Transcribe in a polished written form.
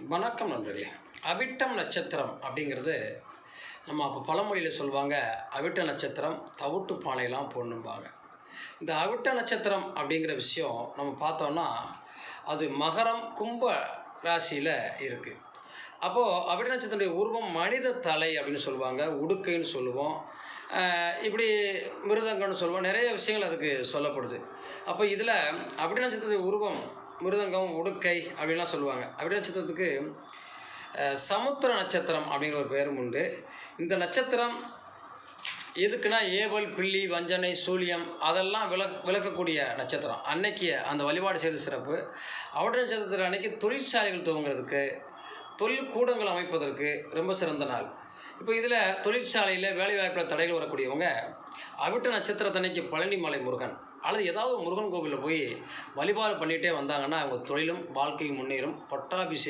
வணக்கம் நண்பர்களே. அவிட்டம் நட்சத்திரம் அப்படிங்கிறது நம்ம அப்போ பழமொழியில் சொல்லுவாங்க, அவிட்ட நட்சத்திரம் தவிட்டு பானையெல்லாம் போடணும்பாங்க. இந்த அவிட்ட நட்சத்திரம் அப்படிங்கிற விஷயம் நம்ம பார்த்தோன்னா, அது மகரம் கும்ப ராசியில் இருக்குது. அப்போது அவிட்ட நட்சத்திரத்துடைய உருவம் மனித தலை அப்படின்னு சொல்லுவாங்க, உடுக்கைன்னு சொல்லுவோம், இப்படி மிருதங்கம்னு சொல்லுவோம், நிறைய விஷயங்கள் அதுக்கு சொல்லப்படுது. அப்போ இதில் அவிட்ட நட்சத்திரத்துடைய உருவம் மிருதங்கம், உடுக்கை அப்படின்லாம் சொல்லுவாங்க. அவிட்ட நட்சத்திரத்துக்கு சமுத்திர நட்சத்திரம் அப்படிங்கிற ஒரு பேரும் உண்டு. இந்த நட்சத்திரம் எதுக்குன்னா ஏவல், பில்லி, வஞ்சனை, சூழியம் அதெல்லாம் விளக்கக்கூடிய நட்சத்திரம். அன்னைக்கு அந்த வழிபாடு செய்து சிறப்பு. அவிட்ட நட்சத்திரத்தில் அன்னைக்கு தொழிற்சாலைகள் துவங்குறதுக்கு, தொழில் கூடங்கள் அமைப்பதற்கு ரொம்ப சிறந்த நாள். இப்போ இதில் தொழிற்சாலையில் வேலைவாய்ப்பில் தடைகள் வரக்கூடியவங்க அவிட்ட நட்சத்திரத்தன்னைக்கு பழனி மலை முருகன் அல்லது ஏதாவது முருகன் கோவிலில் போய் வழிபாடு பண்ணிகிட்டே வந்தாங்கன்னா அவங்க தொழிலும் வாழ்க்கையும் முன்னேறும். பட்டாபிஷேகம்